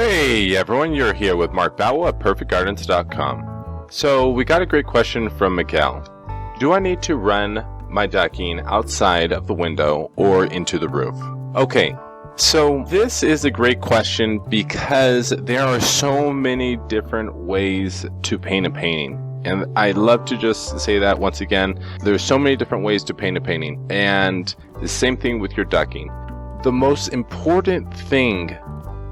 Hey everyone, you're here with Mark Bowell at PerfectGardens.com. So we got a great question from Miguel. Do I need to run my ducking outside of the window or into the roof? Okay, so this is a great question because there are so many different ways to paint a painting. And I love to just say that once again, there's so many different ways to paint a painting. And the same thing with your ducking. The most important thing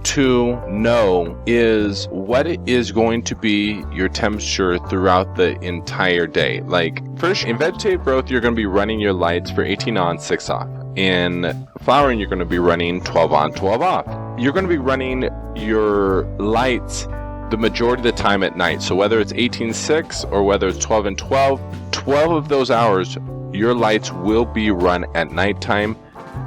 to know is what it is going to be your temperature throughout the entire day. Like first, in vegetative growth, you're going to be running your lights for 18 on, 6 off. In flowering, you're going to be running 12 on, 12 off. You're going to be running your lights the majority of the time at night. So whether it's 18-6 or whether it's 12 and 12, 12 of those hours, your lights will be run at nighttime,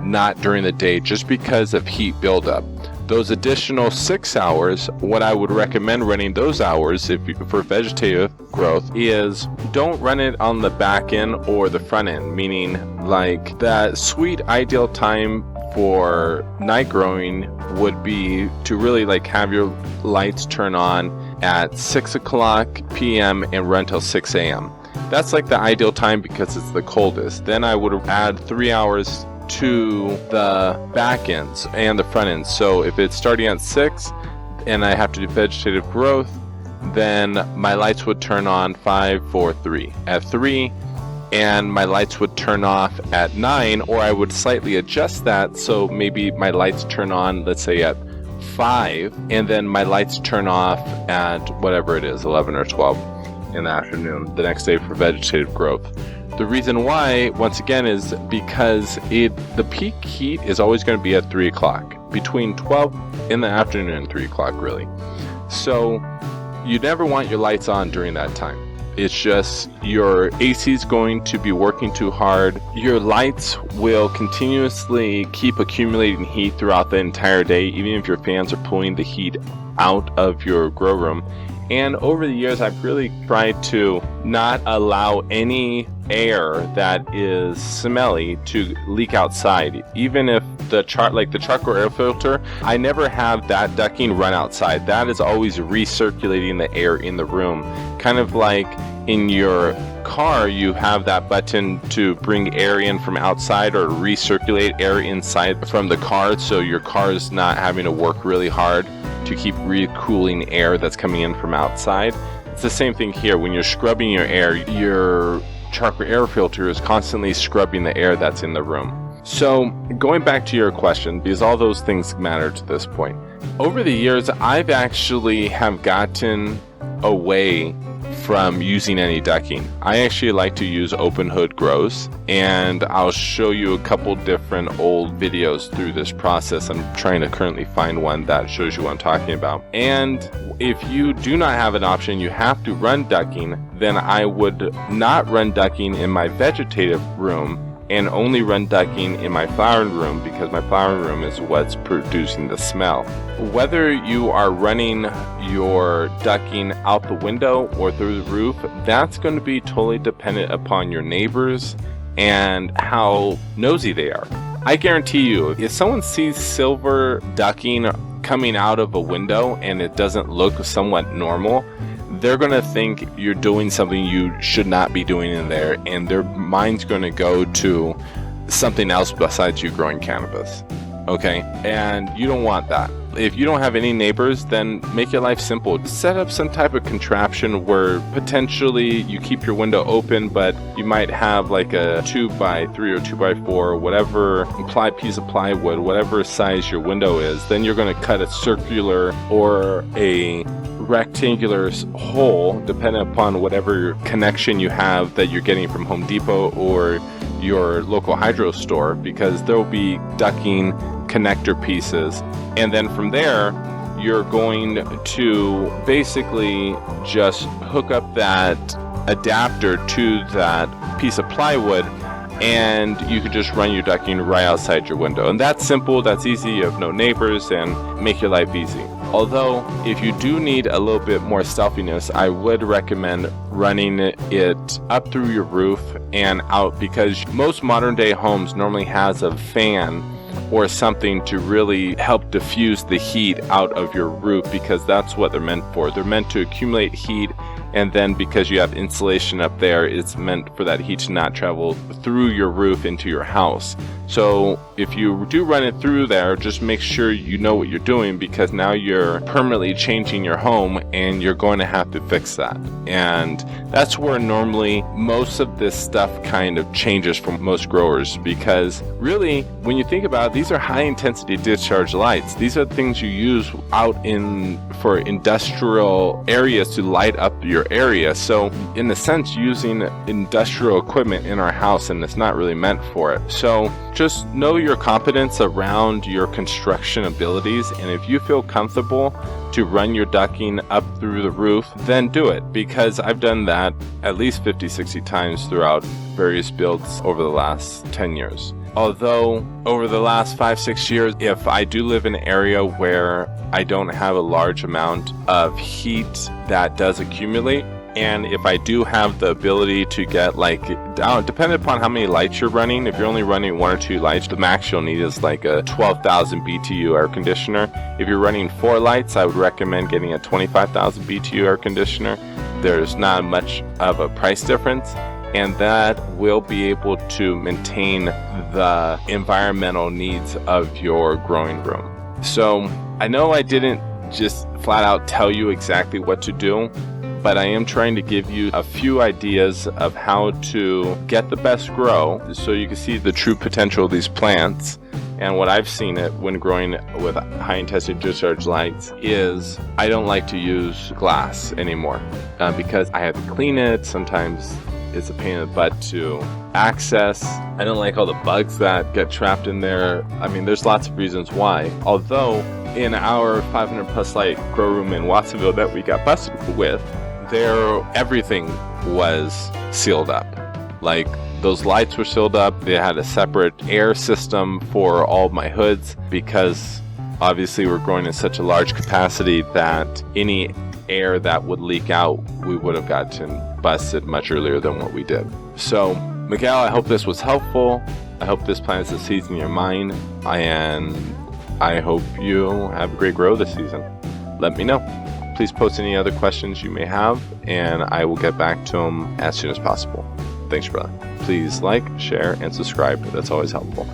not during the day, just because of heat buildup. Those additional 6 hours, what I would recommend running those hours for vegetative growth is don't run it on the back end or the front end, meaning like that sweet ideal time for night growing would be to really like have your lights turn on at 6 o'clock p.m. and run till 6 a.m. That's like the ideal time because it's the coldest. Then I would add 3 hours to the back ends and the front ends. So if it's starting at 6 and I have to do vegetative growth, then my lights would turn on 5, 4, 3. At 3, and my lights would turn off at 9, or I would slightly adjust that so maybe my lights turn on, let's say at 5, and then my lights turn off at whatever it is, 11 or 12 in the afternoon, the next day for vegetative growth. The reason why, once again, is because the peak heat is always going to be at 3 o'clock, between 12 in the afternoon and 3 o'clock, really. So you never want your lights on during that time. It's just your AC is going to be working too hard. Your lights will continuously keep accumulating heat throughout the entire day, even if your fans are pulling the heat out of your grow room. And over the years, I've really tried to not allow any air that is smelly to leak outside. Even if the charcoal air filter, I never have that ducking run outside. That is always recirculating the air in the room. Kind of like in your car, you have that button to bring air in from outside or recirculate air inside from the car, so your car is not having to work really hard to keep recooling air that's coming in from outside. It's the same thing here. When you're scrubbing your air, your charcoal air filter is constantly scrubbing the air that's in the room. So going back to your question, because all those things matter to this point, over the years I've actually have gotten away from using any ducking. I actually like to use open hood grows, and I'll show you a couple different old videos through this process. I'm trying to currently find one that shows you what I'm talking about. And if you do not have an option, you have to run ducking, then I would not run ducking in my vegetative room and only run ducking in my flowering room, because my flowering room is what's producing the smell. Whether you are running your ducking out the window or through the roof, that's going to be totally dependent upon your neighbors and how nosy they are. I guarantee you, if someone sees silver ducking coming out of a window and it doesn't look somewhat normal, they're going to think you're doing something you should not be doing in there, and their mind's going to go to something else besides you growing cannabis. Okay? And you don't want that. If you don't have any neighbors, then make your life simple. Set up some type of contraption where potentially you keep your window open, but you might have like a 2x3 or 2x4, whatever piece of plywood, whatever size your window is. Then you're going to cut a circular or a rectangular hole, depending upon whatever connection you have that you're getting from Home Depot or your local hydro store, because there will be ducking connector pieces. And then from there, you're going to basically just hook up that adapter to that piece of plywood, and you could just run your ducking right outside your window. And that's simple, that's easy, you have no neighbors, and make your life easy. Although, if you do need a little bit more stealthiness, I would recommend running it up through your roof and out, because most modern day homes normally has a fan or something to really help diffuse the heat out of your roof, because that's what they're meant for. They're meant to accumulate heat, and then because you have insulation up there, it's meant for that heat to not travel through your roof into your house. So if you do run it through there, just make sure you know what you're doing, because now you're permanently changing your home and you're going to have to fix that. And that's where normally most of this stuff kind of changes for most growers, because really, when you think about it, these are high intensity discharge lights. These are things you use out for industrial areas to light up your area. So in a sense, using industrial equipment in our house, and it's not really meant for it. So just know your competence around your construction abilities, and if you feel comfortable to run your ducting up through the roof, then do it, because I've done that at least 50-60 times throughout various builds over the last 10 years. Although over the last 5-6 years, if I do live in an area where I don't have a large amount of heat that does accumulate, and if I do have the ability to get depending upon how many lights you're running, if you're only running 1 or 2 lights, the max you'll need is like a 12,000 BTU air conditioner. If you're running 4 lights, I would recommend getting a 25,000 BTU air conditioner. There's not much of a price difference, and that will be able to maintain the environmental needs of your growing room. So I know I didn't just flat out tell you exactly what to do, but I am trying to give you a few ideas of how to get the best grow so you can see the true potential of these plants. And what I've seen it when growing with high intensity discharge lights is I don't like to use glass anymore because I have to clean it. Sometimes it's a pain in the butt to access. I don't like all the bugs that get trapped in there. I mean, there's lots of reasons why. Although in our 500 plus light grow room in Watsonville that we got busted with, everything was sealed up. Like, those lights were sealed up. They had a separate air system for all of my hoods, because obviously we're growing in such a large capacity that any air that would leak out, we would have gotten busted much earlier than what we did. So Miguel, I hope this was helpful. I hope this plants the seeds in your mind, and I hope you have a great grow this season. Let me know. Please post any other questions you may have, and I will get back to them as soon as possible. Thanks, brother. Please like, share, and subscribe. That's always helpful.